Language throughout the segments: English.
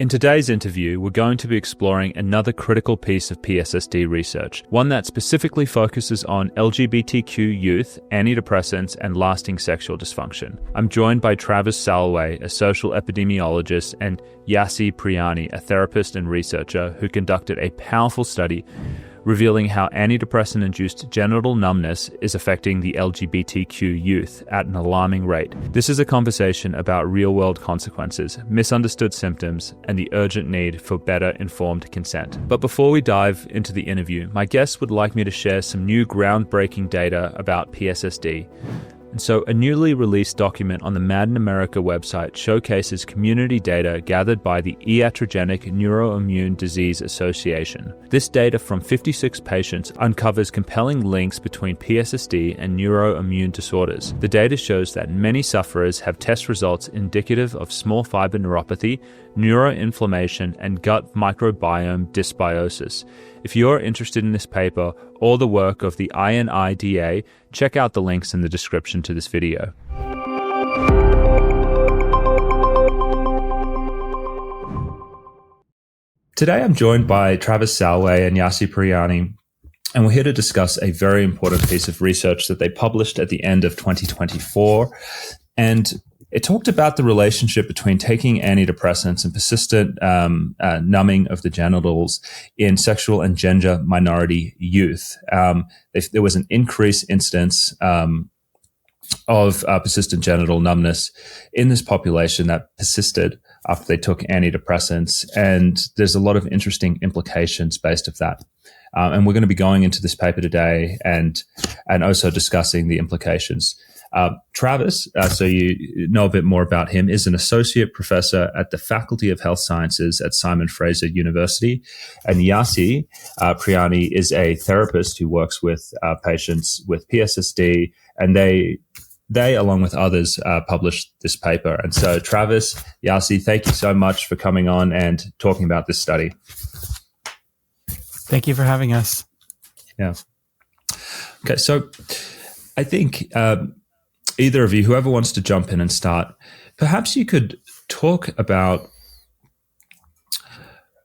In today's interview, we're going to be exploring another critical piece of PSSD research, one that specifically focuses on LGBTQ youth, antidepressants, and lasting sexual dysfunction. I'm joined by Travis Salway, a social epidemiologist, and Yassie Pirani, a therapist and researcher who conducted a powerful study revealing how antidepressant-induced genital numbness is affecting the LGBTQ youth at an alarming rate. This is a conversation about real-world consequences, misunderstood symptoms, and the urgent need for better informed consent. But before we dive into the interview, my guest would like me to share some new groundbreaking data about PSSD. And so a newly released document on the Mad in America website showcases community data gathered by the Iatrogenic Neuroimmune Disease Association. This data from 56 patients uncovers compelling links between PSSD and neuroimmune disorders. The data shows that many sufferers have test results indicative of small fiber neuropathy, neuroinflammation, and gut microbiome dysbiosis. If you're interested in this paper or the work of the INIDA, check out the links in the description to this video. Today I'm joined by Travis Salway and Yassie Pirani, and we're here to discuss a very important piece of research that they published at the end of 2024. And it talked about the relationship between taking antidepressants and persistent numbing of the genitals in sexual and gender minority youth. There was an increased incidence of persistent genital numbness in this population that persisted after they took antidepressants. And there's a lot of interesting implications based of that. And we're going to be going into this paper today and also discussing the implications. Travis, so you know a bit more about him, is an associate professor at the Faculty of Health Sciences at Simon Fraser University. And Yassie Pirani is a therapist who works with patients with PSSD, and they along with others, published this paper. And so Travis, Yassie, thank you so much for coming on and talking about this study. Thank you for having us. Yeah. Okay, so I think either of you, whoever wants to jump in and start, perhaps you could talk about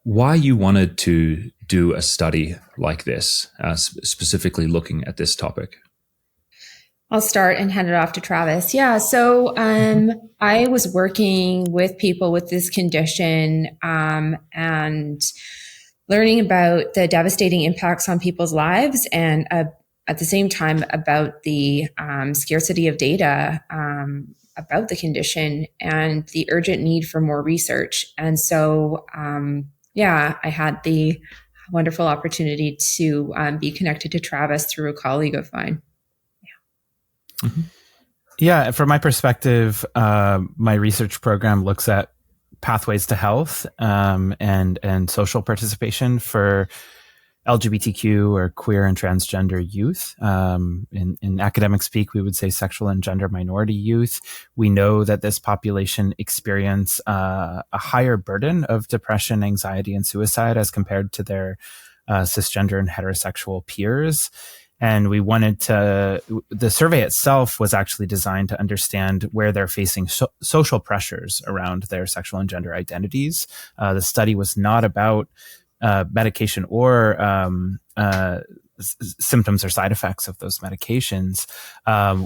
why you wanted to do a study like this, specifically looking at this topic. I'll start and hand it off to Travis. Yeah, so I was working with people with this condition and learning about the devastating impacts on people's lives, and at the same time about the scarcity of data about the condition and the urgent need for more research. And so, I had the wonderful opportunity to be connected to Travis through a colleague of mine. Yeah. Mm-hmm. Yeah, from my perspective, my research program looks at pathways to health and social participation for LGBTQ or queer and transgender youth. In academic speak, we would say sexual and gender minority youth. We know that this population experience a higher burden of depression, anxiety, and suicide as compared to their cisgender and heterosexual peers. And we wanted the survey itself was actually designed to understand where they're facing social pressures around their sexual and gender identities. The study was not about medication or symptoms or side effects of those medications.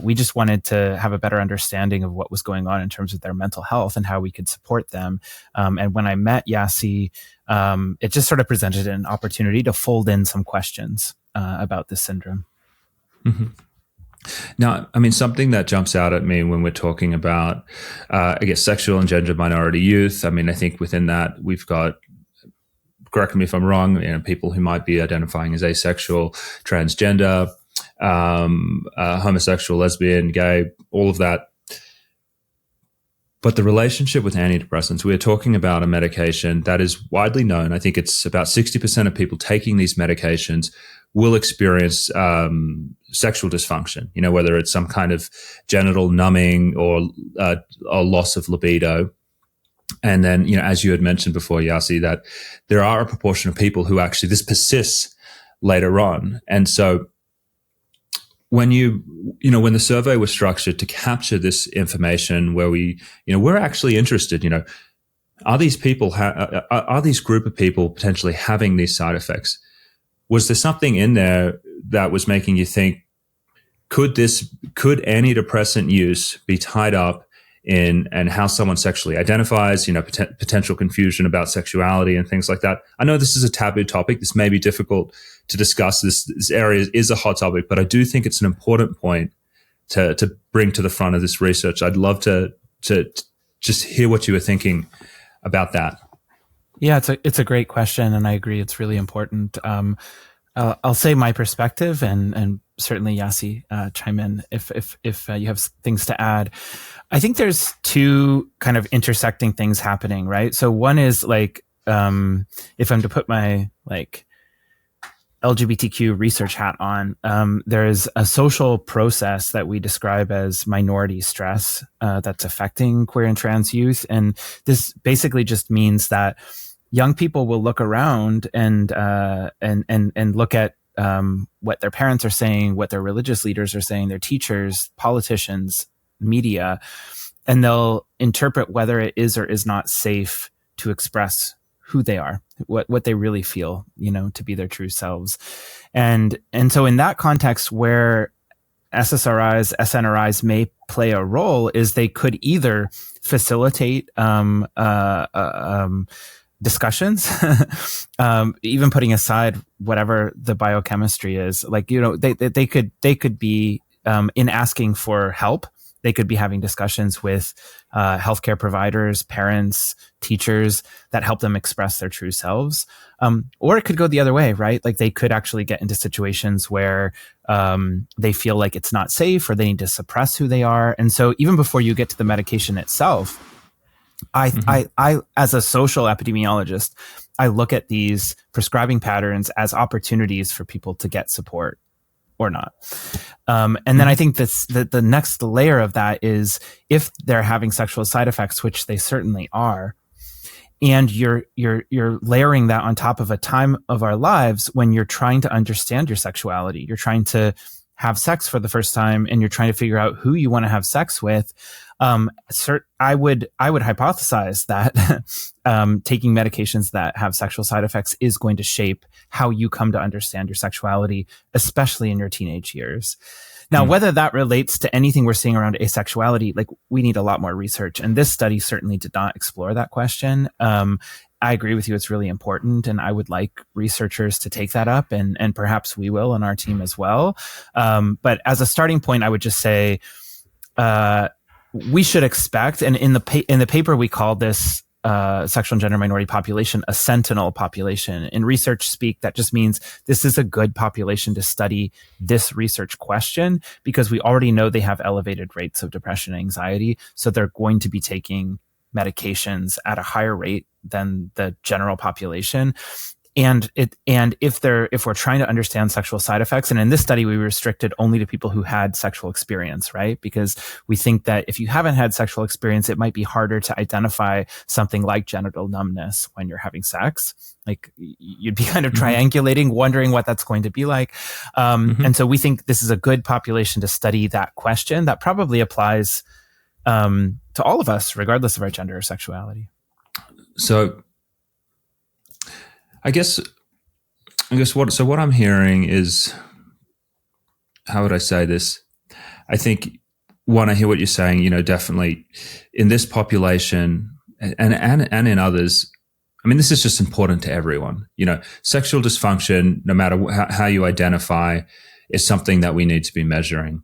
We just wanted to have a better understanding of what was going on in terms of their mental health and how we could support them. And when I met Yassie, it just sort of presented an opportunity to fold in some questions about this syndrome. Mm-hmm. Now, I mean, something that jumps out at me when we're talking about, sexual and gender minority youth. I mean, I think within that we've got, correct me if I'm wrong, people who might be identifying as asexual, transgender, homosexual, lesbian, gay, all of that. But the relationship with antidepressants, we're talking about a medication that is widely known. I think it's about 60% of people taking these medications will experience sexual dysfunction, whether it's some kind of genital numbing or a loss of libido. And then, as you had mentioned before, Yassie, that there are a proportion of people who actually this persists later on. And so when when the survey was structured to capture this information where we're actually interested, are these people, are these group of people potentially having these side effects? Was there something in there that was making you think, could antidepressant use be tied up in and how someone sexually identifies, potential confusion about sexuality and things like that? I know this is a taboo topic. This may be difficult to discuss. This area is a hot topic, but I do think it's an important point to bring to the front of this research. I'd love to just hear what you were thinking about that. Yeah, it's a great question, and I agree it's really important. I'll say my perspective, and certainly Yassie, chime in if you have things to add. I think there's two kind of intersecting things happening, right? So one is like, if I'm to put my like LGBTQ research hat on, there's a social process that we describe as minority stress that's affecting queer and trans youth, and this basically just means that young people will look around and look at what their parents are saying, what their religious leaders are saying, their teachers, politicians, media, and they'll interpret whether it is or is not safe to express who they are, what they really feel, to be their true selves. And so in that context where SSRIs, SNRIs may play a role is they could either facilitate discussions, even putting aside whatever the biochemistry is, like, they could be in asking for help. They could be having discussions with healthcare providers, parents, teachers that help them express their true selves. Or it could go the other way, right? Like they could actually get into situations where they feel like it's not safe or they need to suppress who they are. And so even before you get to the medication itself, I as a social epidemiologist, I look at these prescribing patterns as opportunities for people to get support or not. And then I think the next layer of that is if they're having sexual side effects, which they certainly are, and you're layering that on top of a time of our lives when you're trying to understand your sexuality, you're trying to have sex for the first time, and you're trying to figure out who you want to have sex with. I would hypothesize that taking medications that have sexual side effects is going to shape how you come to understand your sexuality, especially in your teenage years. Now, whether that relates to anything we're seeing around asexuality, like we need a lot more research. And this study certainly did not explore that question. I agree with you. It's really important. And I would like researchers to take that up, and perhaps we will on our team as well. But as a starting point, I would just say, we should expect, and in the paper we call this sexual and gender minority population a sentinel population. In research speak, that just means this is a good population to study this research question because we already know they have elevated rates of depression and anxiety, so they're going to be taking medications at a higher rate than the general population. And if we're trying to understand sexual side effects, and in this study we restricted only to people who had sexual experience, right? Because we think that if you haven't had sexual experience, it might be harder to identify something like genital numbness when you're having sex. Like you'd be kind of triangulating, wondering what that's going to be like. And so we think this is a good population to study that question. That probably applies to all of us, regardless of our gender or sexuality. So I guess what I'm hearing is, how would I say this? I think one, I hear what you're saying, definitely in this population and in others. I mean, this is just important to everyone. Sexual dysfunction, no matter how you identify, is something that we need to be measuring.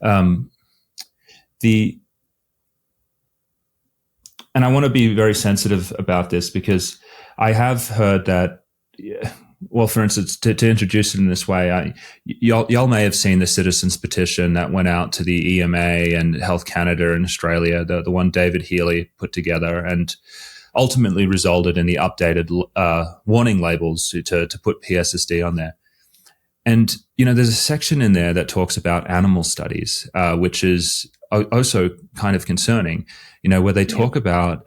And I want to be very sensitive about this because I have heard that, well, for instance, to introduce it in this way, y'all may have seen the citizens petition that went out to the EMA and Health Canada in Australia, the one David Healy put together, and ultimately resulted in the updated warning labels to put PSSD on there. And, there's a section in there that talks about animal studies, which is also kind of concerning, where they talk about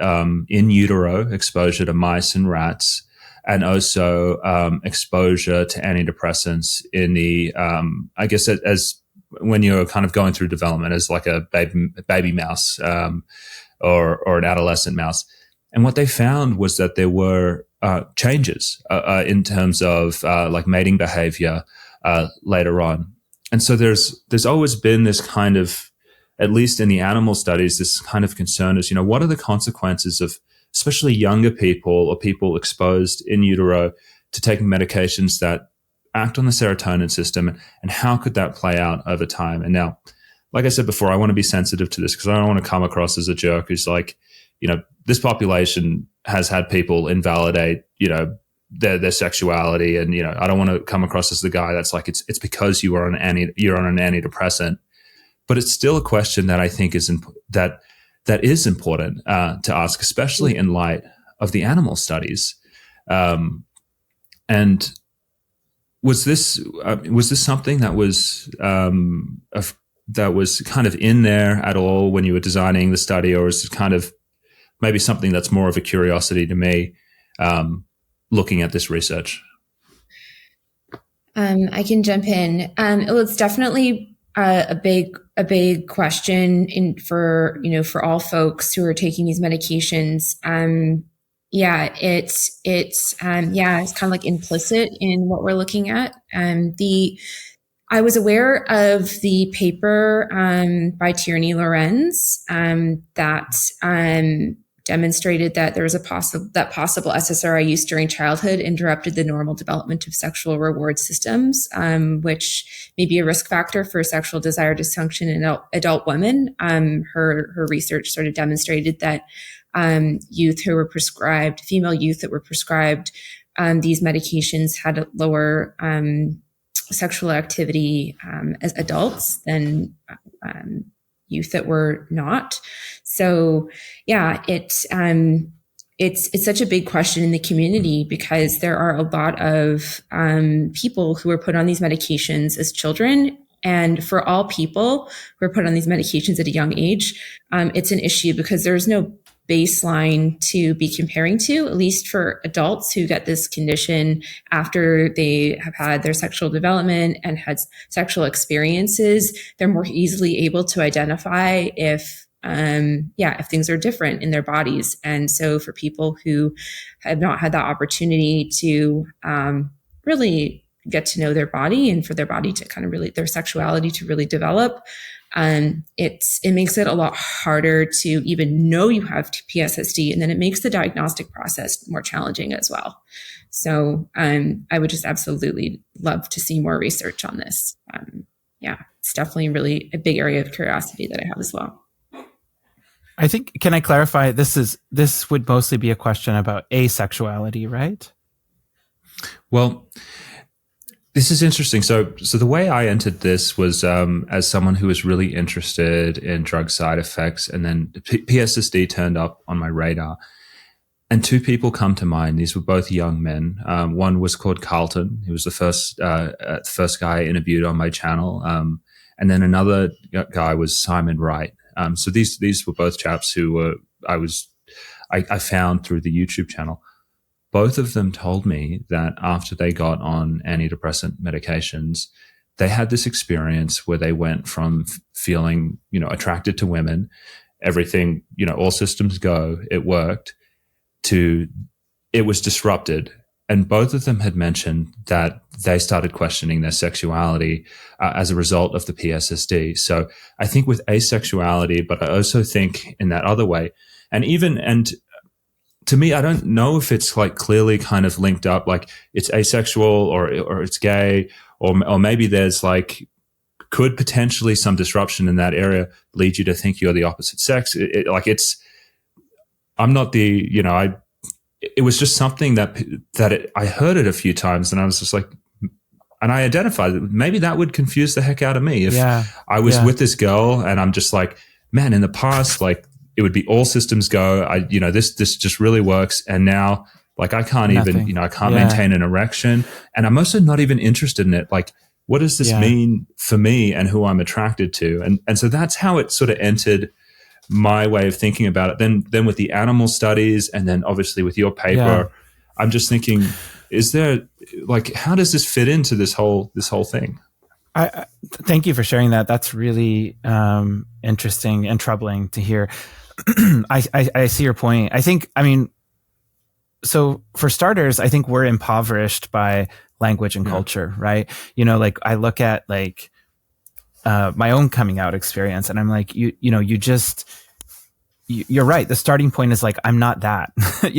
in utero exposure to mice and rats, and also exposure to antidepressants in the, I guess, as when you're kind of going through development as like a baby mouse, or an adolescent mouse. And what they found was that there were changes in terms of like mating behavior later on. And so there's always been this kind of, at least in the animal studies, this kind of concern is, what are the consequences of especially younger people or people exposed in utero to taking medications that act on the serotonin system, and how could that play out over time? And now, like I said before, I want to be sensitive to this because I don't want to come across as a jerk who's like, this population has had people invalidate, their sexuality, and I don't want to come across as the guy that's like it's because you're on an antidepressant. But it's still a question that I think is that is important to ask, especially in light of the animal studies. And was this something that was kind of in there at all when you were designing the study, or is it kind of maybe something that's more of a curiosity to me, looking at this research? I can jump in. Well, it's definitely a big question for all folks who are taking these medications. It's kind of like implicit in what we're looking at. I was aware of the paper by Tierney Lorenz that demonstrated that there was possible SSRI use during childhood interrupted the normal development of sexual reward systems, which may be a risk factor for sexual desire dysfunction in adult women. Her research sort of demonstrated that female youth that were prescribed these medications had a lower sexual activity as adults than youth that were not. So it's such a big question in the community because there are a lot of people who are put on these medications as children. And for all people who are put on these medications at a young age, it's an issue because there's no baseline to be comparing to, at least for adults who get this condition after they have had their sexual development and had sexual experiences. They're more easily able to identify if things are different in their bodies. And so for people who have not had that opportunity to really get to know their body and for their body to kind of really, their sexuality to really develop, it makes it a lot harder to even know you have PSSD, and then it makes the diagnostic process more challenging as well. So I would just absolutely love to see more research on this. It's definitely really a big area of curiosity that I have as well. I think, can I clarify? This would mostly be a question about asexuality, right? Well, this is interesting. So the way I entered this was as someone who was really interested in drug side effects, and then PSSD turned up on my radar. And two people come to mind. These were both young men. One was called Carlton. He was the first guy I interviewed on my channel. And then another guy was Simon Wright. So these were both chaps who I found through the YouTube channel. Both of them told me that after they got on antidepressant medications, they had this experience where they went from feeling, attracted to women, everything, all systems go, it worked, to it was disrupted. And both of them had mentioned that they started questioning their sexuality as a result of the PSSD. So I think with asexuality, but I also think in that other way, and to me, I don't know if it's like clearly kind of linked up, like it's asexual or it's gay, or maybe there's like, could potentially some disruption in that area lead you to think you're the opposite sex. I'm not the, it was just something I heard it a few times, and I was just like, and I identified that maybe that would confuse the heck out of me if I was with this girl and I'm just like, man, in the past, like, it would be all systems go. This just really works. And now, like, I can't even, I can't maintain an erection, and I'm also not even interested in it. Like, what does this mean for me and who I'm attracted to? And so that's how it sort of entered my way of thinking about it. Then with the animal studies, and then obviously with your paper, I'm just thinking, is there, like, how does this fit into this whole thing? I thank you for sharing that. That's really interesting and troubling to hear. I see your point. I mean, so for starters, I think we're impoverished by language and culture, right? You know, like I look at like my own coming out experience, and I'm like, you're right. The starting point is like, I'm not that,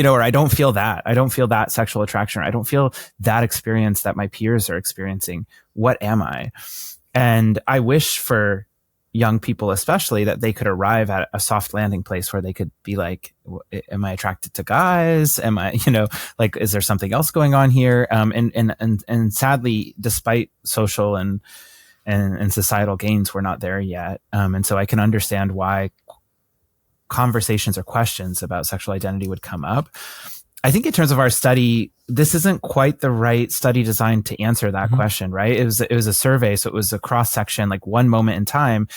or I don't feel that. I don't feel that sexual attraction. I don't feel that experience that my peers are experiencing. What am I? And I wish for young people, especially, that they could arrive at a soft landing place where they could be like, am I attracted to guys? Am I, like, is there something else going on here? And sadly, despite social and societal gains, we're not there yet. And so I can understand why conversations or questions about sexual identity would come up. I think in terms of our study, this isn't quite the right study design to answer that question, right? It was a survey. So it was a cross section, like one moment in time,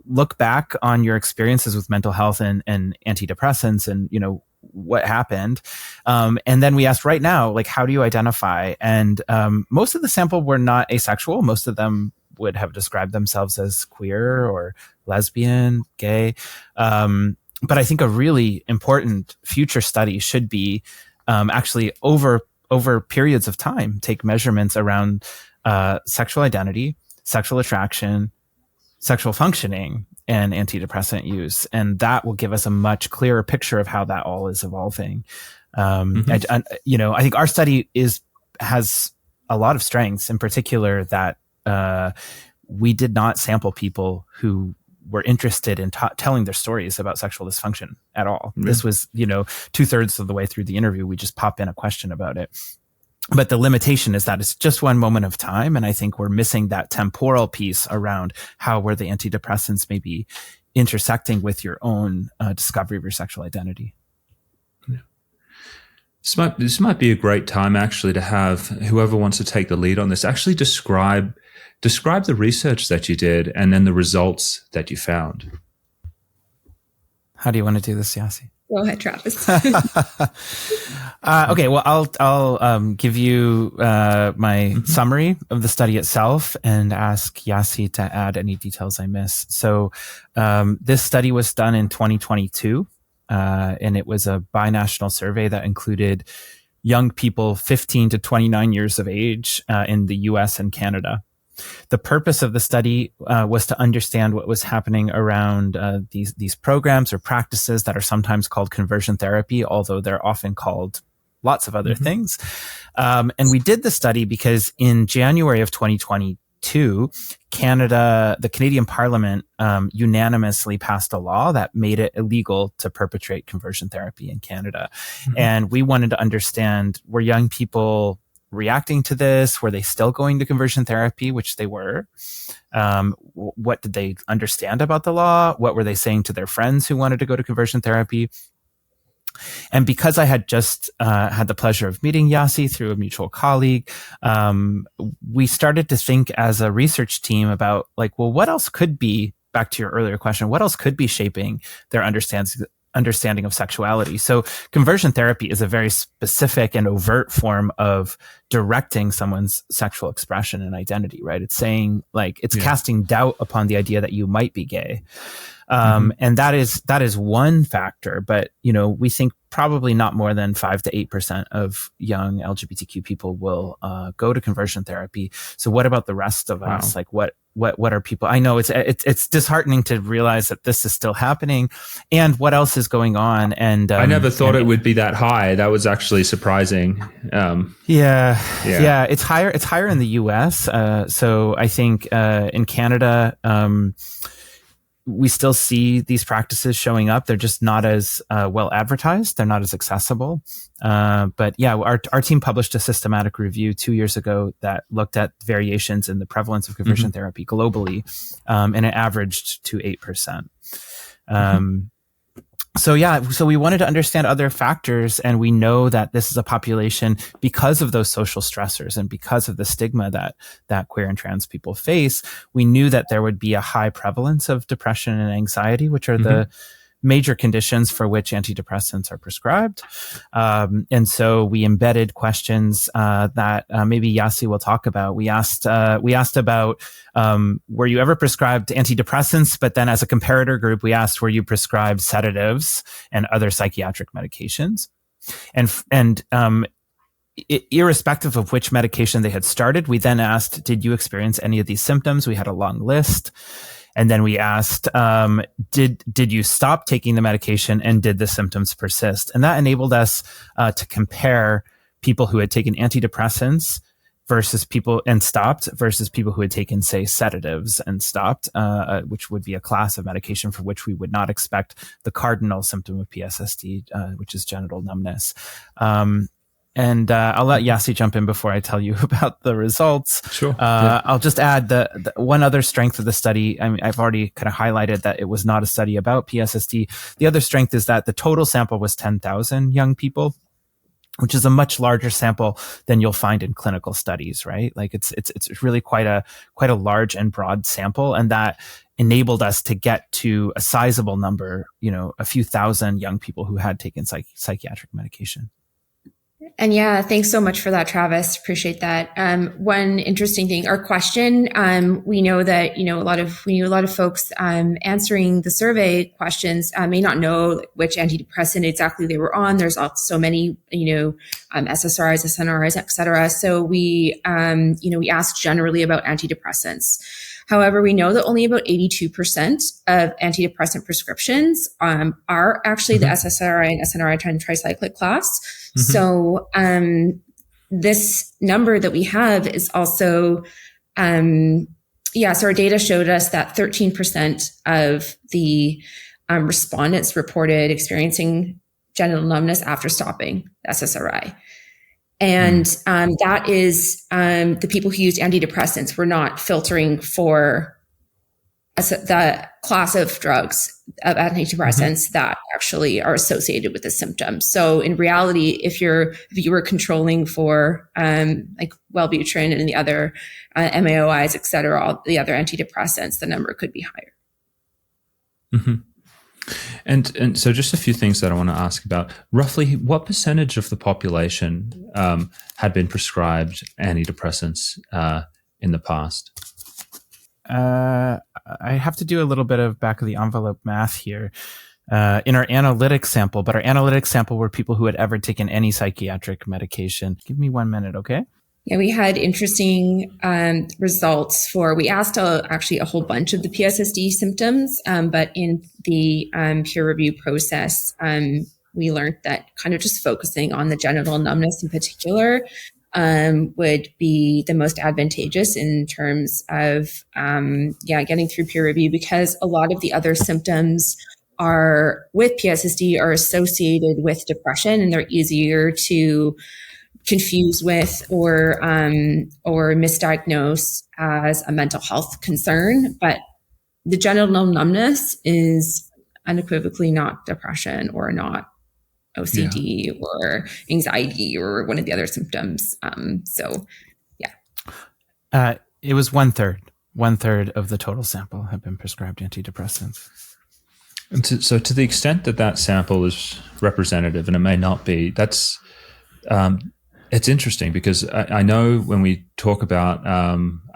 look back on your experiences with mental health and antidepressants and, what happened. And then we asked right now, like, how do you identify? And most of the sample were not asexual. Most of them would have described themselves as queer or lesbian, gay. But I think a really important future study should be actually over periods of time, take measurements around sexual identity, sexual attraction, sexual functioning, and antidepressant use. And that will give us a much clearer picture of how that all is evolving. I think our study has a lot of strengths, in particular that we did not sample people who were interested in telling their stories about sexual dysfunction at all. This was, 2/3 of the way through the interview, we just pop in a question about it. But the limitation is that it's just one moment of time. And I think we're missing that temporal piece around how were the antidepressants maybe intersecting with your own discovery of your sexual identity. This might be a great time actually to have whoever wants to take the lead on this actually describe the research that you did and then the results that you found. How do you want to do this, Yassie? Go ahead, Travis. Okay, well, I'll give you my summary of the study itself and ask Yassie to add any details I miss. So this study was done in 2022, and it was a binational survey that included young people 15 to 29 years of age in the US and Canada. The purpose of the study was to understand what was happening around these programs or practices that are sometimes called conversion therapy, although they're often called lots of other things. And we did the study because in January of 2022, the Canadian Parliament unanimously passed a law that made it illegal to perpetrate conversion therapy in Canada. And we wanted to understand, were young people reacting to this? Were they still going to conversion therapy, which they were? What did they understand about the law? What were they saying to their friends who wanted to go to conversion therapy? And because I had just had the pleasure of meeting Yassie through a mutual colleague, we started to think as a research team about like, well, what else could be, back to your earlier question, what else could be shaping their understanding of sexuality? So conversion therapy is a very specific and overt form of directing someone's sexual expression and identity, right? It's saying like, it's casting doubt upon the idea that you might be gay. And that is one factor, but we think probably not more than 5 to 8% of young LGBTQ people will go to conversion therapy. So what about the rest of us? Like what are people? I know it's disheartening to realize that this is still happening, and what else is going on. And I never thought it would be that high. That was actually surprising. Yeah. It's higher. It's higher in the US. So I think in Canada, we still see these practices showing up. They're just not as well advertised. They're not as accessible. But yeah, our team published a systematic review 2 years ago that looked at variations in the prevalence of conversion therapy globally, and it averaged to 8%. So we wanted to understand other factors, and we know that this is a population, because of those social stressors and because of the stigma that queer and trans people face, we knew that there would be a high prevalence of depression and anxiety, which are the major conditions for which antidepressants are prescribed. And so we embedded questions that maybe Yassie will talk about. We asked about, were you ever prescribed antidepressants? But then as a comparator group, we asked, were you prescribed sedatives and other psychiatric medications? And irrespective of which medication they had started, we then asked, did you experience any of these symptoms? We had a long list. And then we asked, did you stop taking the medication, and did the symptoms persist? And that enabled us to compare people who had taken antidepressants versus people and stopped versus people who had taken, say, sedatives and stopped, which would be a class of medication for which we would not expect the cardinal symptom of PSSD, which is genital numbness. And I'll let Yassie jump in before I tell you about the results. Sure. I'll just add the one other strength of the study. I mean, I've already kind of highlighted that it was not a study about PSSD. The other strength is that the total sample was 10,000 young people, which is a much larger sample than you'll find in clinical studies, right? Like it's really quite a large and broad sample, and that enabled us to get to a sizable number, a few thousand young people who had taken psychiatric medication. And yeah, thanks so much for that, Travis. Appreciate that. One interesting thing, our question, we know that, a lot of folks answering the survey questions may not know which antidepressant exactly they were on. There's also so many, SSRIs, SNRIs, et cetera. So we asked generally about antidepressants. However, we know that only about 82% of antidepressant prescriptions are actually the SSRI and SNRI tricyclic class. Mm-hmm. So this number that we have is also, so our data showed us that 13% of the respondents reported experiencing genital numbness after stopping SSRI. And that is the people who used antidepressants were not filtering for the class of drugs of antidepressants that actually are associated with the symptoms. So in reality, if you were controlling for like Wellbutrin and the other MAOIs, et cetera, all the other antidepressants, the number could be higher. Mm-hmm. And so just a few things that I want to ask about. Roughly what percentage of the population had been prescribed antidepressants in the past? I have to do a little bit of back of the envelope math here. In our analytic sample, but our analytic sample were people who had ever taken any psychiatric medication. Give me 1 minute, okay? Yeah, we had interesting results we asked actually a whole bunch of the PSSD symptoms, but in the peer review process, we learned that kind of just focusing on the genital numbness in particular would be the most advantageous in terms of, getting through peer review, because a lot of the other symptoms with PSSD are associated with depression, and they're easier to confuse with or misdiagnose as a mental health concern. But the genital numbness is unequivocally not depression or not OCD or anxiety or one of the other symptoms. It was 1/3 of the total sample have been prescribed antidepressants. And so to the extent that sample is representative, and it may not be, that's it's interesting, because I know when we talk about,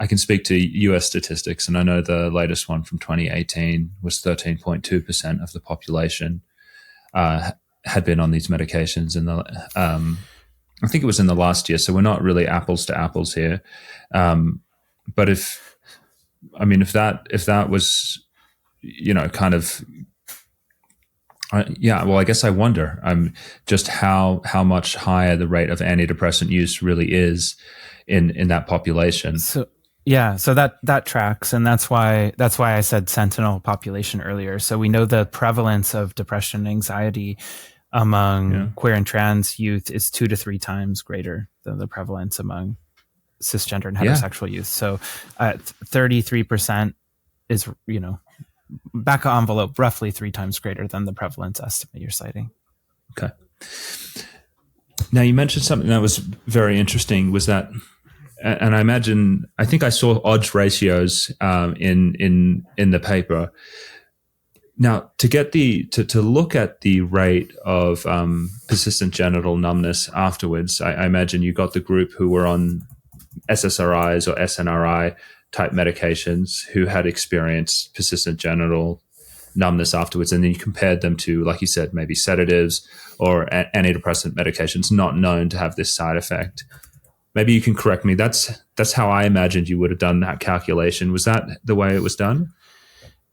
I can speak to US statistics, and I know the latest one from 2018 was 13.2% of the population had been on these medications in I think it was in the last year. So we're not really apples to apples here. But if that was, kind of, I guess I wonder just how much higher the rate of antidepressant use really is in that population. So that tracks, and that's why I said sentinel population earlier. So we know the prevalence of depression and anxiety among queer and trans youth is 2 to 3 times greater than the prevalence among cisgender and heterosexual youth. So 33% is, back of envelope, roughly 3 times greater than the prevalence estimate you're citing. Okay. Now, you mentioned something that was very interesting, was that, and I think I saw odds ratios in the paper. Now, to look at the rate of persistent genital numbness afterwards, I imagine you got the group who were on SSRIs or SNRI type medications who had experienced persistent genital numbness afterwards, and then you compared them to, like you said, maybe sedatives or antidepressant medications not known to have this side effect. Maybe you can correct me. That's how I imagined you would have done that calculation. Was that the way it was done?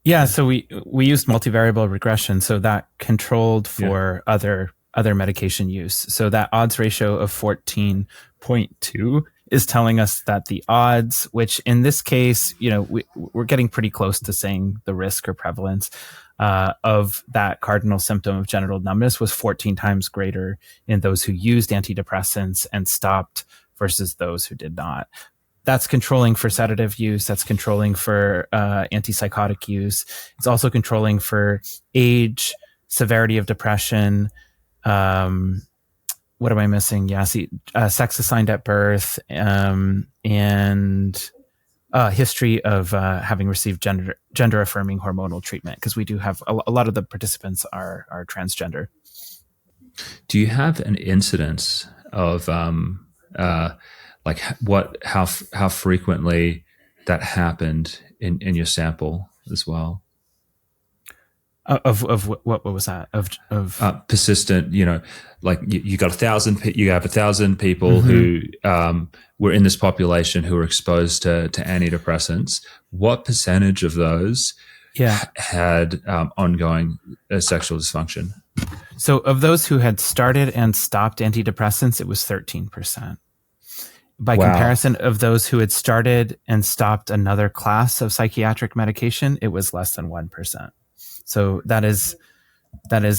Yeah, so we used multivariable regression, so that controlled for other medication use. So that odds ratio of 14.2 is telling us that the odds, which in this case, we're getting pretty close to saying the risk or prevalence of that cardinal symptom of genital numbness was 14 times greater in those who used antidepressants and stopped versus those who did not. That's controlling for sedative use. That's controlling for antipsychotic use. It's also controlling for age, severity of depression. What am I missing? Yassie, sex assigned at birth, and history of having received gender affirming hormonal treatment. Because we do have a lot of the participants are transgender. Do you have an incidence of how frequently that happened in your sample as well? Of what was that? Of persistent, you got 1,000, you have 1,000 people who were in this population who were exposed to antidepressants. What percentage of those had ongoing sexual dysfunction? So of those who had started and stopped antidepressants, it was 13%. By comparison, of those who had started and stopped another class of psychiatric medication, it was less than 1%. So that is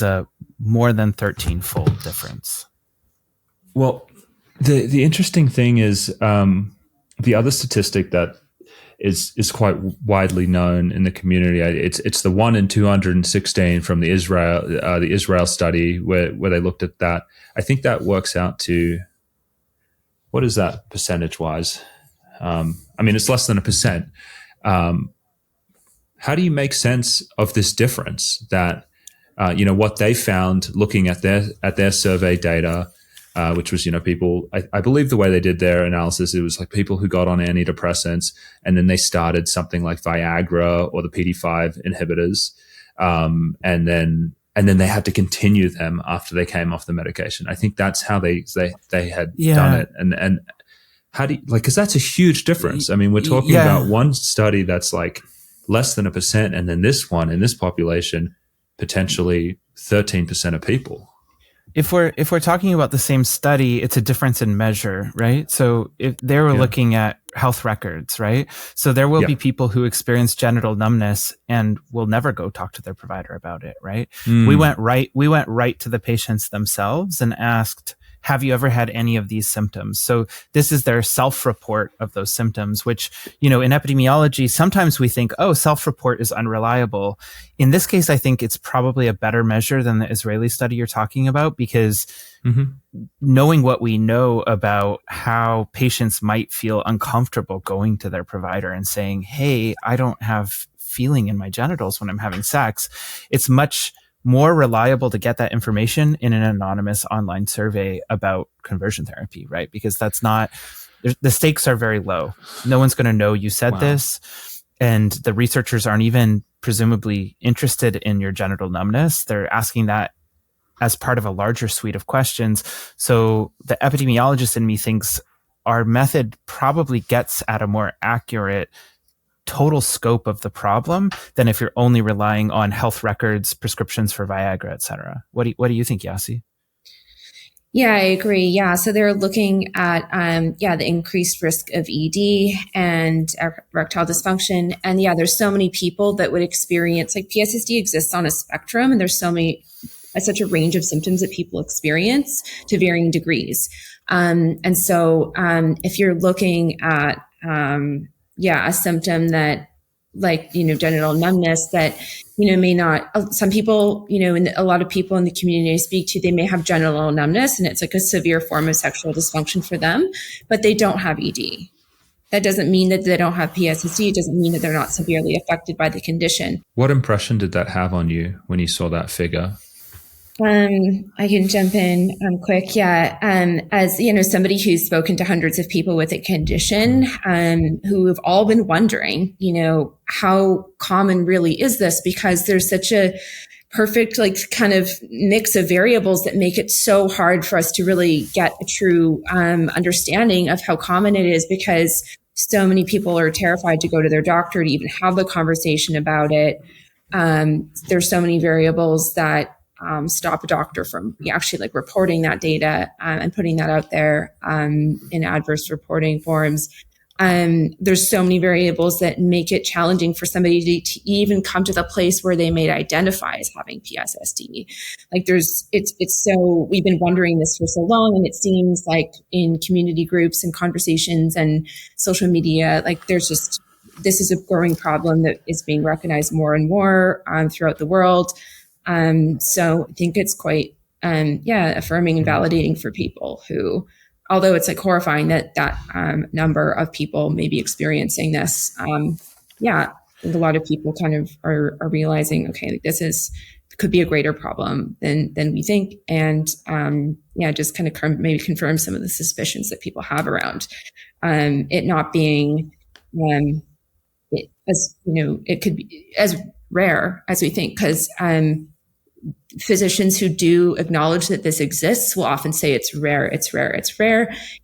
a more than 13-fold difference. Well, the interesting thing is the other statistic that is quite widely known in the community. It's the 1 in 216 from the Israel study where they looked at that. I think that works out to, what is that percentage-wise? It's less than 1%. How do you make sense of this difference that, what they found looking at their survey data, which was, people, I believe the way they did their analysis, it was like people who got on antidepressants and then they started something like Viagra or the PD5 inhibitors. And then they had to continue them after they came off the medication. I think that's how they had done it. And how do you, because that's a huge difference. I mean, we're talking about one study that's like less than 1%, and then this one in this population, potentially 13% of people. If we're talking about the same study, it's a difference in measure, right? So if they were looking at health records, right? So there will be people who experience genital numbness and will never go talk to their provider about it, right? We went right to the patients themselves and asked, have you ever had any of these symptoms? So this is their self-report of those symptoms, which, in epidemiology, sometimes we think, self-report is unreliable. In this case, I think it's probably a better measure than the Israeli study you're talking about, because knowing what we know about how patients might feel uncomfortable going to their provider and saying, hey, I don't have feeling in my genitals when I'm having sex, it's much more reliable to get that information in an anonymous online survey about conversion therapy, right? Because that's not, the stakes are very low. No one's going to know you said this. And the researchers aren't even presumably interested in your genital numbness. They're asking that as part of a larger suite of questions. So the epidemiologist in me thinks our method probably gets at a more accurate total scope of the problem than if you're only relying on health records, prescriptions for Viagra, et cetera. What do you think, Yassie? Yeah, I agree. Yeah. So they're looking at, the increased risk of ED and erectile dysfunction. And there's so many people that would experience, like, PSSD exists on a spectrum, and there's such a range of symptoms that people experience to varying degrees. And so if you're looking at, a symptom that, genital numbness that, may not, some people, and a lot of people in the community I speak to, they may have genital numbness and it's like a severe form of sexual dysfunction for them, but they don't have ED. That doesn't mean that they don't have PSSD. It doesn't mean that they're not severely affected by the condition. What impression did that have on you when you saw that figure? I can jump in quick. Yeah. As you know, somebody who's spoken to hundreds of people with a condition, who have all been wondering, how common really is this? Because there's such a perfect, kind of mix of variables that make it so hard for us to really get a true understanding of how common it is, because so many people are terrified to go to their doctor to even have the conversation about it. There's so many variables that stop a doctor from actually reporting that data and putting that out there in adverse reporting forms. There's so many variables that make it challenging for somebody to even come to the place where they may identify as having PSSD. We've been wondering this for so long, and it seems like in community groups and conversations and social media, this is a growing problem that is being recognized more and more throughout the world. So I think it's quite, affirming and validating for people who, although it's horrifying that number of people may be experiencing this. I think a lot of people kind of are realizing, okay, could be a greater problem than we think. And, just kind of maybe confirm some of the suspicions that people have around, it not being, it could be as rare as we think, because, physicians who do acknowledge that this exists will often say it's rare.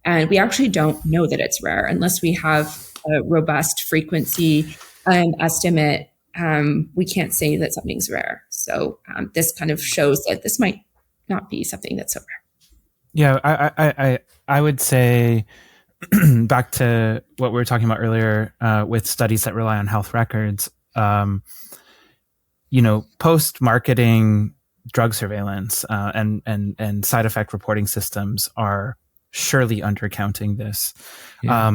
And we actually don't know that it's rare unless we have a robust frequency estimate. We can't say that something's rare. So this kind of shows that this might not be something that's so rare. Yeah, I would say back to what we were talking about earlier with studies that rely on health records, post-marketing drug surveillance and side effect reporting systems are surely undercounting this. Yeah.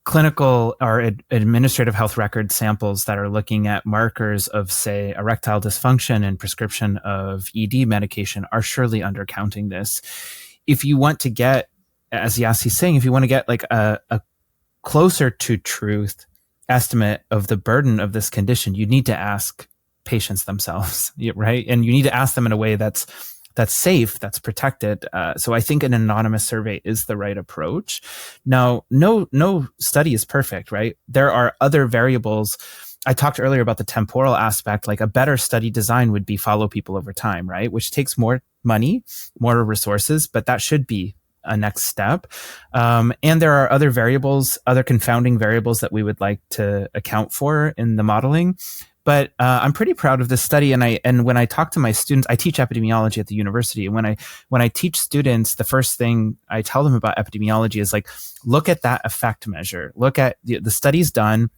Clinical or administrative health record samples that are looking at markers of, say, erectile dysfunction and prescription of ED medication are surely undercounting this. If you want to get, as Yassie's saying, if you want to get a closer to truth estimate of the burden of this condition, you need to ask patients themselves, right? And you need to ask them in a way that's safe, that's protected. So I think an anonymous survey is the right approach. Now, no study is perfect, right? There are other variables. I talked earlier about the temporal aspect. A better study design would be follow people over time, right? Which takes more money, more resources, but that should be a next step. And there are other variables, other confounding variables that we would like to account for in the modeling. But I'm pretty proud of this study, and when I talk to my students, I teach epidemiology at the university, and when I teach students, the first thing I tell them about epidemiology is look at that effect measure, look at the studies done,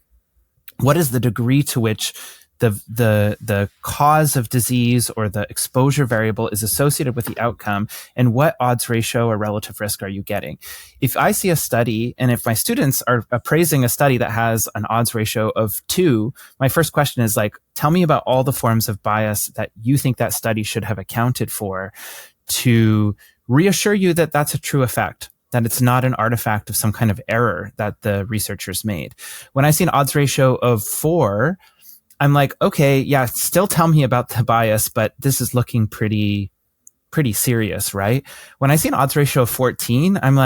what is the degree to which the cause of disease or the exposure variable is associated with the outcome, and what odds ratio or relative risk are you getting? If I see a study, and if my students are appraising a study that has an odds ratio of 2, my first question is tell me about all the forms of bias that you think that study should have accounted for to reassure you that that's a true effect, that it's not an artifact of some kind of error that the researchers made. When I see an odds ratio of 4, I'm okay, yeah, still tell me about the bias, but this is looking pretty serious, right? When I see an odds ratio of 14, I'm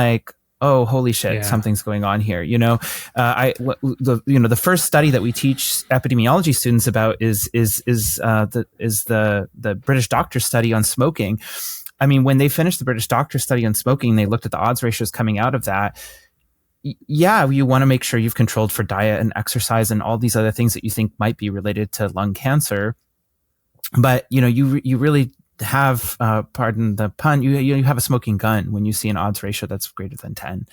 oh, holy shit, something's going on here. The first study that we teach epidemiology students about is the British doctor study on smoking. I mean, when they finished the British doctor study on smoking, they looked at the odds ratios coming out of that. Yeah, you want to make sure you've controlled for diet and exercise and all these other things that you think might be related to lung cancer. But, you really have, pardon the pun, you have a smoking gun when you see an odds ratio that's greater than 10.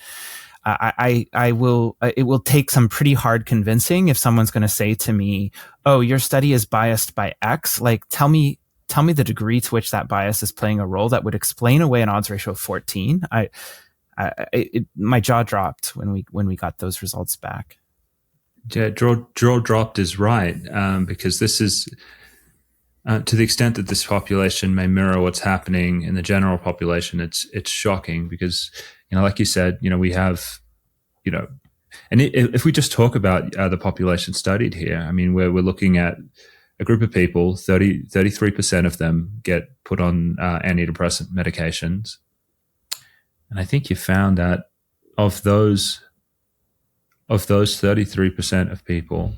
It will take some pretty hard convincing if someone's going to say to me, oh, your study is biased by X. Tell me the degree to which that bias is playing a role that would explain away an odds ratio of 14. My jaw dropped when we got those results back. Yeah, jaw dropped is right, because this is to the extent that this population may mirror what's happening in the general population. It's shocking because like you said, we have And if we just talk about the population studied here, I mean, we're looking at a group of people, 33% of them get put on antidepressant medications. And I think you found that of those 33% of people,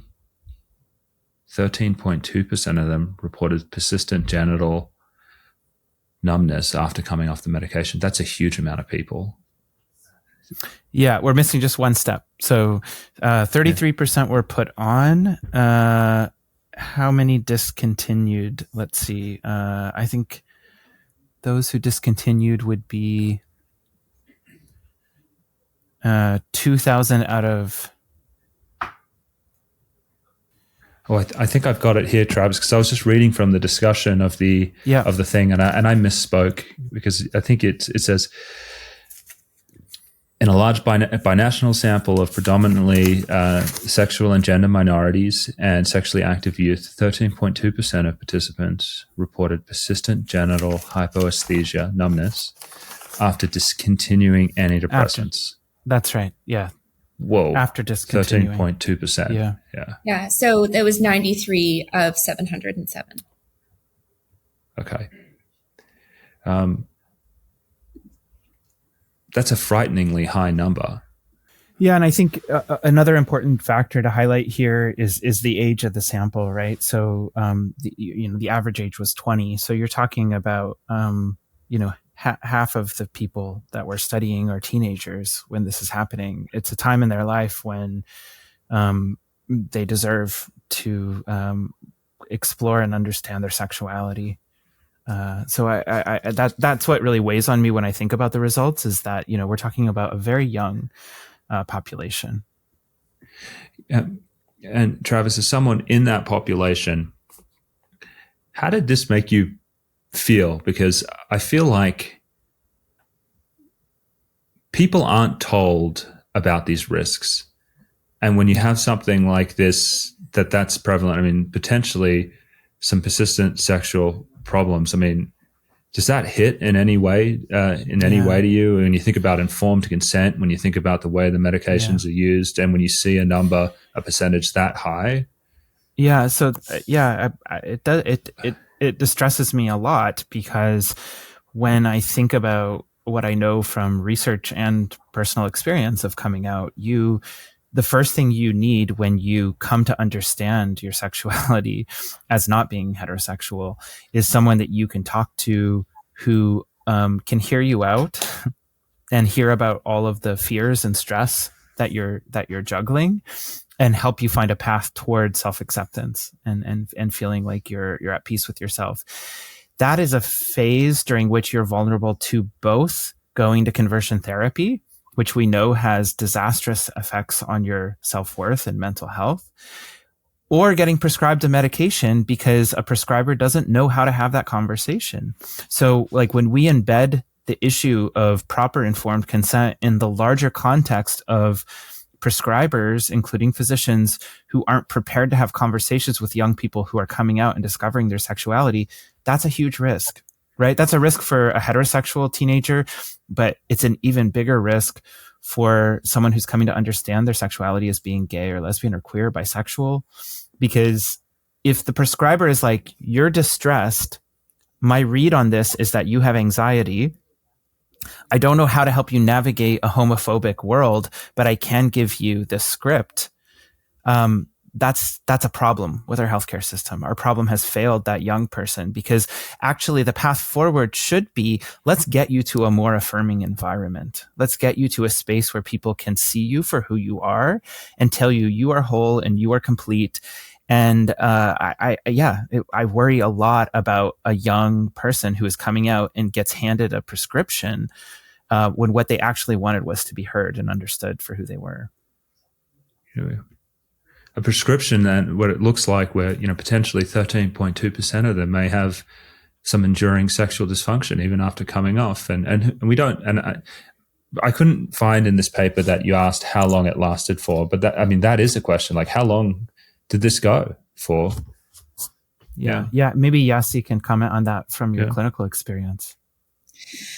13.2% of them reported persistent genital numbness after coming off the medication. That's a huge amount of people. Yeah, we're missing just one step. So 33% were put on. How many discontinued? Let's see. I think those who discontinued would be 2,000 out of... Oh, I think I've got it here, Travis, because I was just reading from the discussion of the thing, and I misspoke because I think it says in a large binational sample of predominantly sexual and gender minorities and sexually active youth, 13.2% of participants reported persistent genital hypoesthesia, numbness, after discontinuing antidepressants. That's right. Yeah. Whoa. After discontinuing. 13.2%. Yeah. Yeah. So that was 93 of 707. Okay. That's a frighteningly high number. Yeah, and I think another important factor to highlight here is the age of the sample, right? So, the average age was 20. So you're talking about, half of the people that we're studying are teenagers when this is happening. It's a time in their life when they deserve to explore and understand their sexuality. So that's what really weighs on me when I think about the results, is that, we're talking about a very young population. And Travis, as someone in that population, how did this make you feel? Because I feel like people aren't told about these risks. And when you have something like this, that's prevalent, I mean, potentially some persistent sexual problems, I mean, does that hit in any way, way to you? When you think about informed consent, when you think about the way the medications are used, and when you see a percentage that high? Yeah. So it does. It distresses me a lot, because when I think about what I know from research and personal experience of coming out, the first thing you need when you come to understand your sexuality as not being heterosexual is someone that you can talk to who can hear you out and hear about all of the fears and stress that you're juggling, and help you find a path towards self-acceptance and feeling like you're at peace with yourself. That is a phase during which you're vulnerable to both going to conversion therapy, which we know has disastrous effects on your self-worth and mental health, or getting prescribed a medication because a prescriber doesn't know how to have that conversation. So, like, when we embed the issue of proper informed consent in the larger context of prescribers, including physicians, who aren't prepared to have conversations with young people who are coming out and discovering their sexuality, that's a huge risk, right? That's a risk for a heterosexual teenager, but it's an even bigger risk for someone who's coming to understand their sexuality as being gay or lesbian or queer, bisexual. Because if the prescriber is like, you're distressed, my read on this is that you have anxiety, I don't know how to help you navigate a homophobic world, but I can give you this script. That's a problem with our healthcare system. Our problem has failed that young person, because actually the path forward should be, let's get you to a more affirming environment. Let's get you to a space where people can see you for who you are and tell you you are whole and you are complete. And I worry a lot about a young person who is coming out and gets handed a prescription when what they actually wanted was to be heard and understood for who they were. A prescription, and what it looks like, where potentially 13.2% of them may have some enduring sexual dysfunction even after coming off, and we don't. And I couldn't find in this paper that you asked how long it lasted for, but that is a question. Like, how long did this go for? Yeah. Maybe Yassie can comment on that from your clinical experience.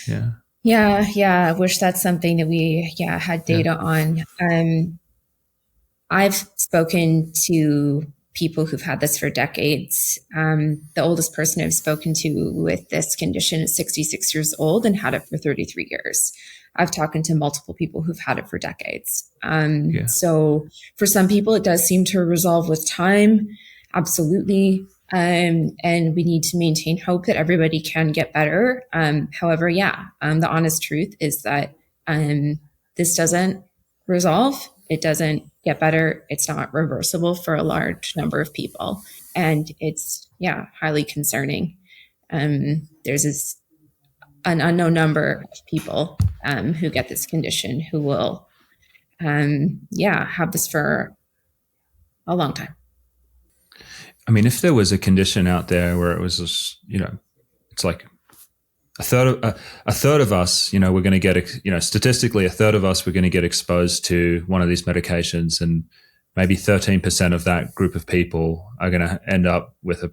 Yeah. I wish that's something that we had data on. I've spoken to people who've had this for decades. The oldest person I've spoken to with this condition is 66 years old and had it for 33 years. I've talked to multiple people who've had it for decades. So for some people, it does seem to resolve with time. Absolutely. And we need to maintain hope that everybody can get better. However, the honest truth is that this doesn't resolve. It doesn't get better. It's not reversible for a large number of people. And it's, highly concerning. There's an unknown number of people who get this condition who will, have this for a long time. I mean, if there was a condition out there where it was just, it's like a third of us, we're going to get, statistically, a third of us, we're going to get exposed to one of these medications, and maybe 13% of that group of people are going to end up with a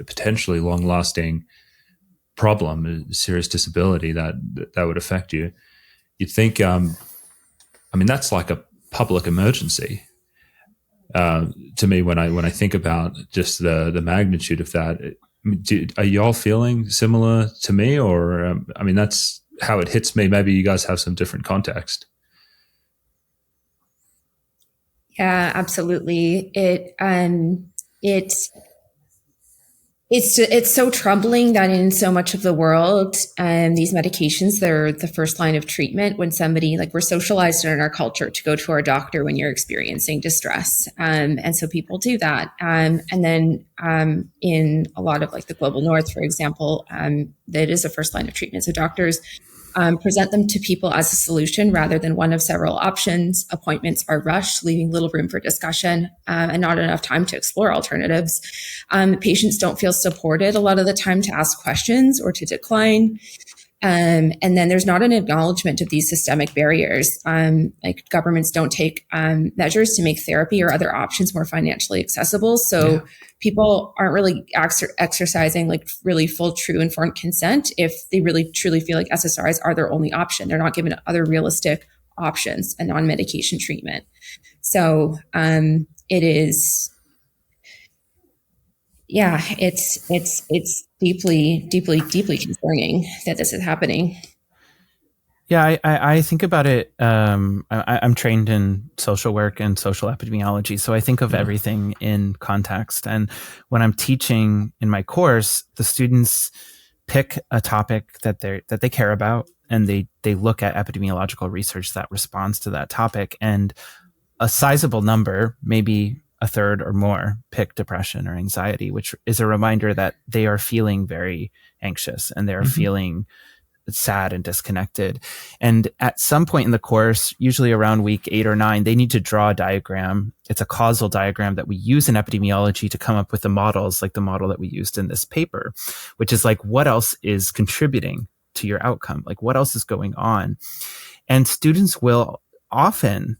potentially long-lasting problem, a serious disability that would affect you. You'd think, that's like a public emergency. To me, when I think about just the magnitude of that, are y'all feeling similar to me, or that's how it hits me? Maybe you guys have some different context. Yeah, absolutely. It's so troubling that in so much of the world, these medications, they're the first line of treatment when somebody, we're socialized in our culture to go to our doctor when you're experiencing distress. And so people do that. And then in a lot of the global north, for example, that is a first line of treatment. So doctors present them to people as a solution rather than one of several options. Appointments are rushed, leaving little room for discussion and not enough time to explore alternatives. Patients don't feel supported a lot of the time to ask questions or to decline. And then there's not an acknowledgement of these systemic barriers. Governments don't take measures to make therapy or other options more financially accessible. So people aren't really exercising really full, true, informed consent if they really truly feel like SSRIs are their only option. They're not given other realistic options and non-medication treatment. So it is. Yeah, it's deeply, deeply, deeply concerning that this is happening. Yeah, I think about it. I'm trained in social work and social epidemiology, so I think of everything in context. And when I'm teaching in my course, the students pick a topic that they care about, and they look at epidemiological research that responds to that topic. And a sizable number, maybe a third or more, pick depression or anxiety, which is a reminder that they are feeling very anxious and they are feeling sad and disconnected. And at some point in the course, usually around week 8 or 9, they need to draw a diagram. It's a causal diagram that we use in epidemiology to come up with the models, like the model that we used in this paper, which is what else is contributing to your outcome? What else is going on? And students will often,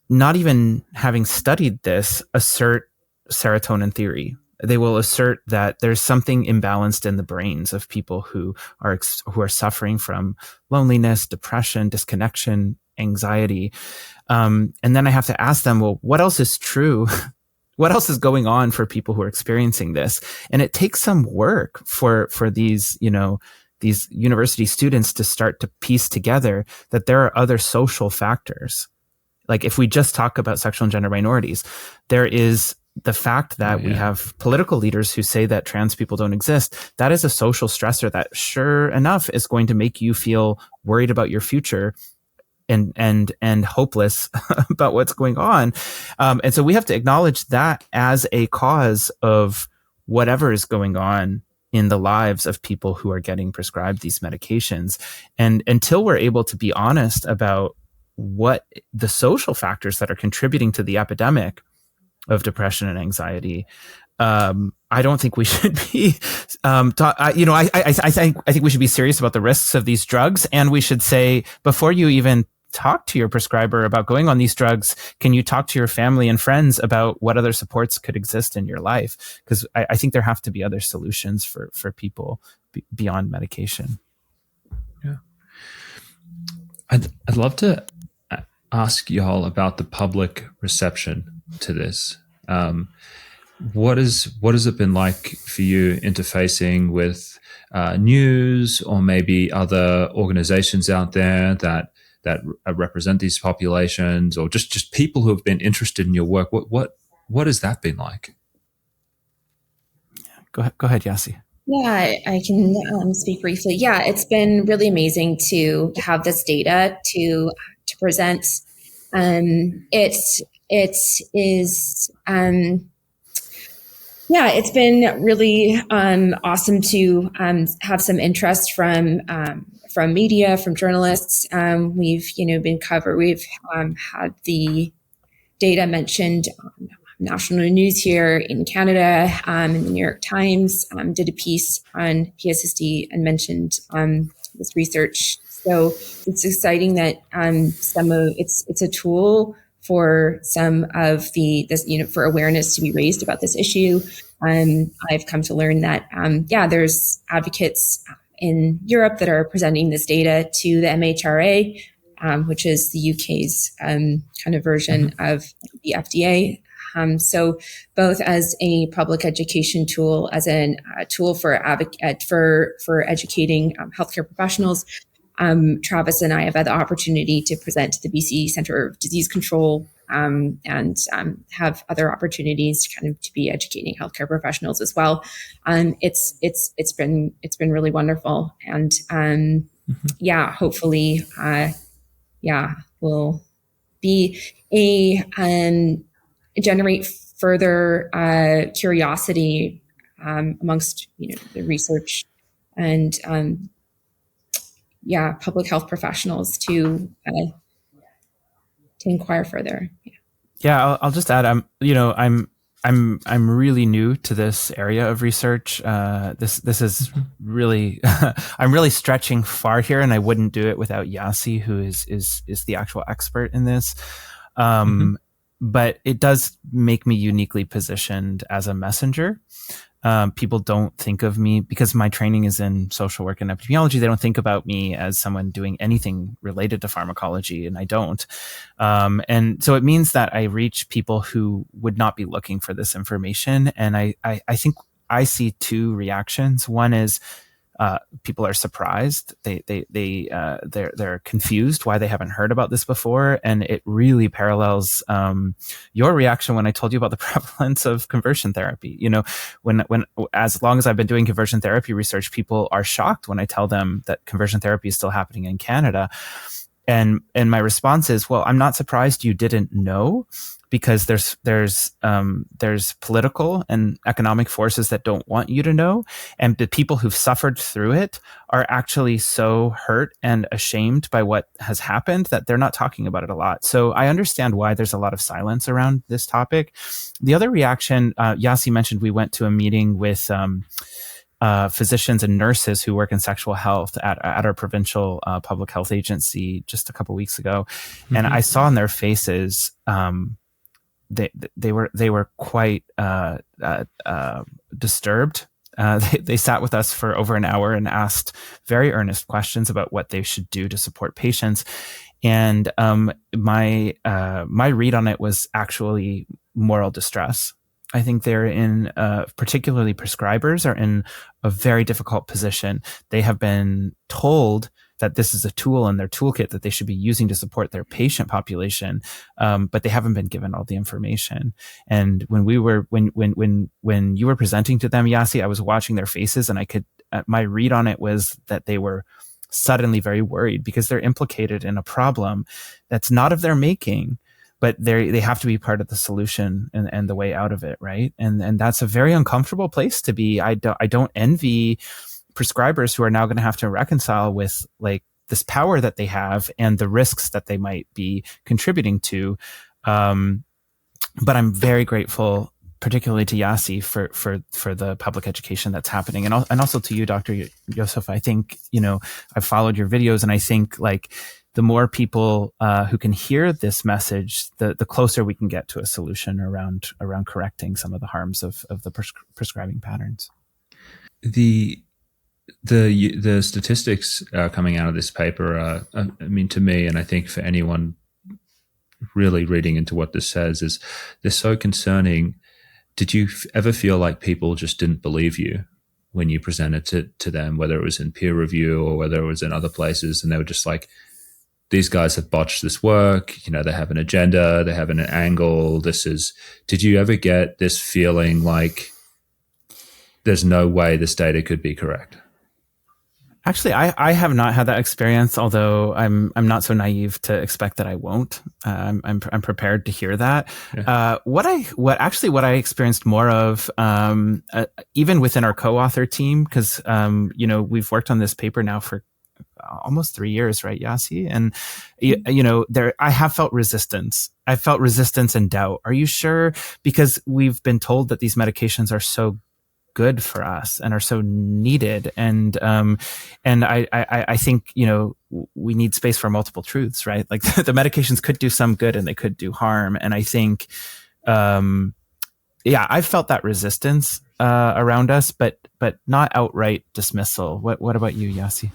not even having studied this, assert serotonin theory. They will assert that there's something imbalanced in the brains of people who are suffering from loneliness, depression, disconnection, anxiety. And then I have to ask them, well, what else is true? What else is going on for people who are experiencing this? And it takes some work for these, these university students to start to piece together that there are other social factors. If we just talk about sexual and gender minorities, there is the fact that we have political leaders who say that trans people don't exist. That is a social stressor that, sure enough, is going to make you feel worried about your future and hopeless about what's going on. And so we have to acknowledge that as a cause of whatever is going on in the lives of people who are getting prescribed these medications. And until we're able to be honest about what the social factors that are contributing to the epidemic of depression and anxiety, I don't think we should be. I think we should be serious about the risks of these drugs, and we should say, before you even talk to your prescriber about going on these drugs, can you talk to your family and friends about what other supports could exist in your life? Because I think there have to be other solutions for people beyond medication. Yeah, I'd love to ask y'all about the public reception to this. What has it been like for you interfacing with news or maybe other organizations out there that represent these populations, or just people who have been interested in your work? What has that been like? Go ahead, Yassie. Yeah, I can speak briefly. Yeah, it's been really amazing to have this data to present. It is yeah, it's been really awesome to have some interest from media, from journalists. We've we've had the data mentioned on national news here in Canada. In the New York Times did a piece on PSSD and mentioned this research. So it's exciting that it's a tool for some of for awareness to be raised about this issue. I've come to learn that there's advocates in Europe that are presenting this data to the MHRA, which is the UK's kind of version of the FDA. So both as a public education tool, as a tool for educating healthcare professionals, Travis and I have had the opportunity to present to the BC Centre of Disease Control and have other opportunities kind of to be educating healthcare professionals as well. It's been really wonderful, and hopefully will be generate further curiosity amongst the research and public health professionals to inquire further. Yeah, I'll just add. I'm really new to this area of research. This is really I'm really stretching far here, and I wouldn't do it without Yassie, who is the actual expert in this. But it does make me uniquely positioned as a messenger. People don't think of me, because my training is in social work and epidemiology. They don't think about me as someone doing anything related to pharmacology, and I don't. And so it means that I reach people who would not be looking for this information. And I think I see two reactions. One is people are surprised. They're confused why they haven't heard about this before, and it really parallels your reaction when I told you about the prevalence of conversion therapy. When as long as I've been doing conversion therapy research, people are shocked when I tell them that conversion therapy is still happening in Canada, and my response is, well, I'm not surprised you didn't know, because there's political and economic forces that don't want you to know. And the people who've suffered through it are actually so hurt and ashamed by what has happened that they're not talking about it a lot. So I understand why there's a lot of silence around this topic. The other reaction, Yassie mentioned, we went to a meeting with physicians and nurses who work in sexual health at our provincial public health agency just a couple of weeks ago. And I saw in their faces, they were quite disturbed. They sat with us for over an hour and asked very earnest questions about what they should do to support patients. And my read on it was actually moral distress. I think they're in, particularly prescribers are in a very difficult position. They have been told that this is a tool in their toolkit that they should be using to support their patient population, but they haven't been given all the information. And when you were presenting to them, Yassie, I was watching their faces, and my read on it was that they were suddenly very worried, because they're implicated in a problem that's not of their making, but they have to be part of the solution and the way out of it, right? And that's a very uncomfortable place to be. I don't envy prescribers who are now going to have to reconcile with like this power that they have and the risks that they might be contributing to. But I'm very grateful, particularly to Yassie, for the public education that's happening, and also to you, Dr. Josef. I think I've followed your videos, and I think like the more people who can hear this message, the closer we can get to a solution around correcting some of the harms of the prescribing patterns. The statistics coming out of this paper, I mean, to me, and I think for anyone really reading into what this says is they're so concerning. Did you ever feel like people just didn't believe you when you presented to them, whether it was in peer review or whether it was in other places, and they were just like, these guys have botched this work, they have an agenda, they have an angle, did you ever get this feeling like there's no way this data could be correct? Actually, I have not had that experience, although I'm not so naive to expect that I won't. I'm prepared to hear that. Yeah. What I experienced more of, even within our co-author team, because we've worked on this paper now for almost 3 years, right, Yassie? And I have felt resistance. I felt resistance and doubt. Are you sure? Because we've been told that these medications are so good for us and are so needed, and I think we need space for multiple truths, right? Like the medications could do some good and they could do harm, and I think I felt that resistance around us, but not outright dismissal. What about you, Yassie?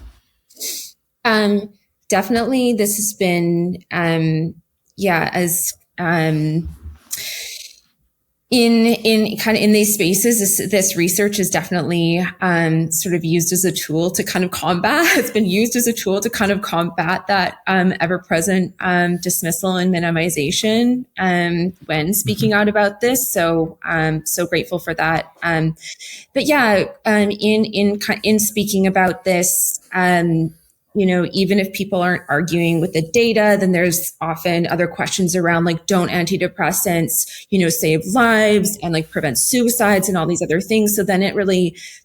Definitely, this has been in these spaces, this research is definitely sort of used as a tool to kind of combat. It's been used as a tool to kind of combat that ever-present dismissal and minimization when speaking out about this. So I'm so grateful for that. But yeah, in speaking about this, even if people aren't arguing with the data, then there's often other questions around like, don't antidepressants, save lives and like prevent suicides and all these other things. So then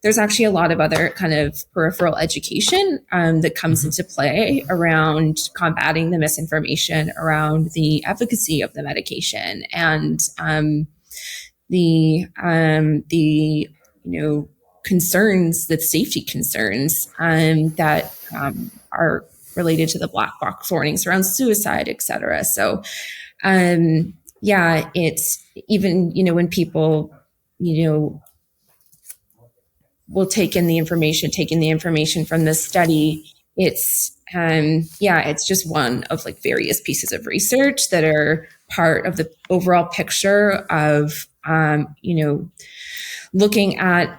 there's actually a lot of other kind of peripheral education that comes into play around combating the misinformation around the efficacy of the medication and the concerns, the safety concerns that are related to the black box warnings around suicide, et cetera. So, it's even, when people, will take in the information from this study, it's just one of like various pieces of research that are part of the overall picture of, looking at,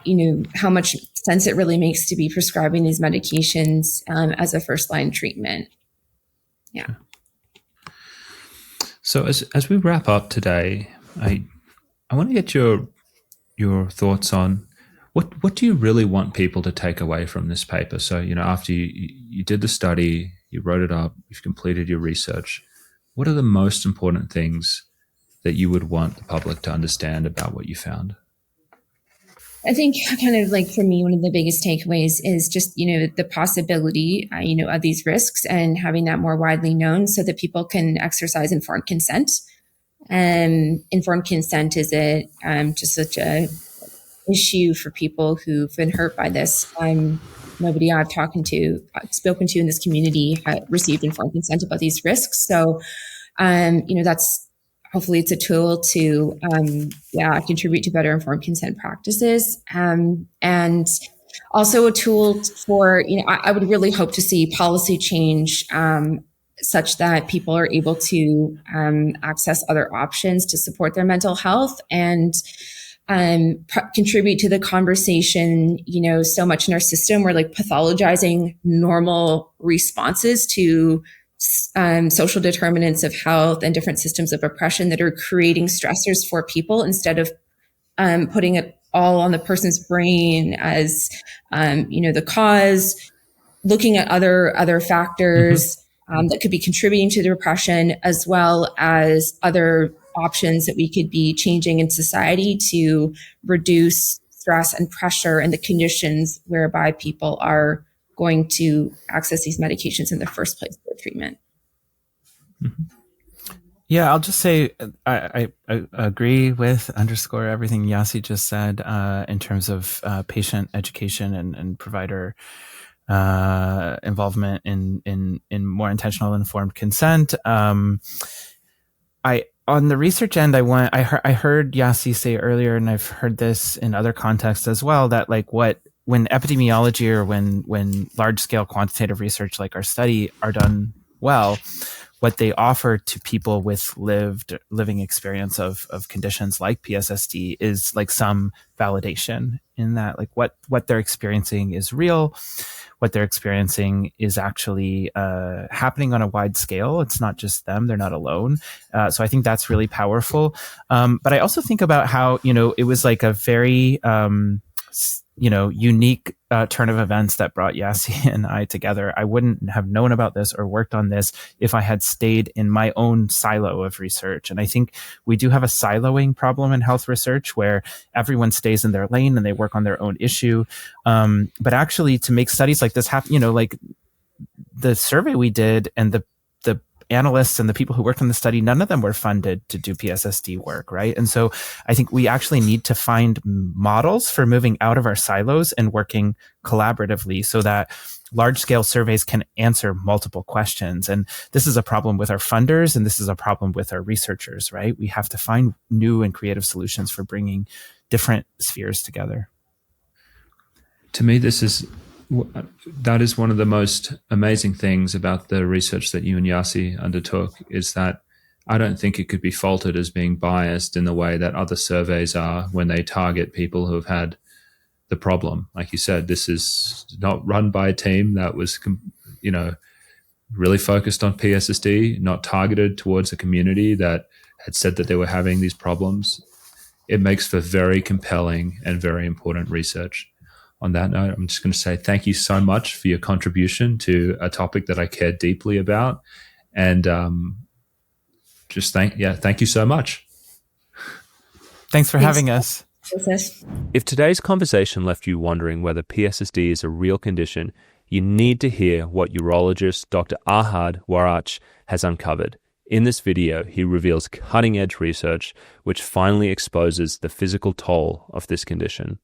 how much sense it really makes to be prescribing these medications as a first-line treatment. Yeah. So as we wrap up today, I want to get your thoughts on what do you really want people to take away from this paper? So, after you did the study, you wrote it up, you've completed your research, what are the most important things that you would want the public to understand about what you found? I think kind of like for me, one of the biggest takeaways is just, the possibility, of these risks and having that more widely known so that people can exercise informed consent. Informed consent is just such a issue for people who've been hurt by this. Nobody I've spoken to in this community received informed consent about these risks. So, that's hopefully it's a tool to, contribute to better informed consent practices. And also a tool for, I would really hope to see policy change, such that people are able to, access other options to support their mental health and, contribute to the conversation, so much in our system. We're like pathologizing normal responses to social determinants of health and different systems of oppression that are creating stressors for people instead of putting it all on the person's brain as the cause, looking at other factors that could be contributing to the depression, as well as other options that we could be changing in society to reduce stress and pressure and the conditions whereby people are going to access these medications in the first place for treatment. Mm-hmm. Yeah, I'll just say I agree with underscore everything Yassie just said in terms of patient education and provider involvement in more intentional informed consent. On the research end, I heard Yassie say earlier, and I've heard this in other contexts as well, that like when epidemiology or when large scale quantitative research like our study are done well, what they offer to people with living experience of conditions like PSSD is like some validation in that, like what they're experiencing is real, what they're experiencing is actually happening on a wide scale. It's not just them; they're not alone. So I think that's really powerful. But I also think about how, it was like a very unique turn of events that brought Yassie and I together. I wouldn't have known about this or worked on this if I had stayed in my own silo of research. And I think we do have a siloing problem in health research where everyone stays in their lane and they work on their own issue. But actually, to make studies like this happen, like the survey we did and the analysts and the people who worked on the study, none of them were funded to do PSSD work, right? And so I think we actually need to find models for moving out of our silos and working collaboratively so that large-scale surveys can answer multiple questions. And this is a problem with our funders, and this is a problem with our researchers, right? We have to find new and creative solutions for bringing different spheres together. To me, that is one of the most amazing things about the research that you and Yassie undertook, is that I don't think it could be faulted as being biased in the way that other surveys are when they target people who have had the problem. Like you said, this is not run by a team that was, really focused on PSSD, not targeted towards a community that had said that they were having these problems. It makes for very compelling and very important research. On that note, I'm just going to say thank you so much for your contribution to a topic that I care deeply about. And thank you so much. Thanks for having us. If today's conversation left you wondering whether PSSD is a real condition, you need to hear what urologist Dr. Ahad Warach has uncovered. In this video, he reveals cutting-edge research which finally exposes the physical toll of this condition.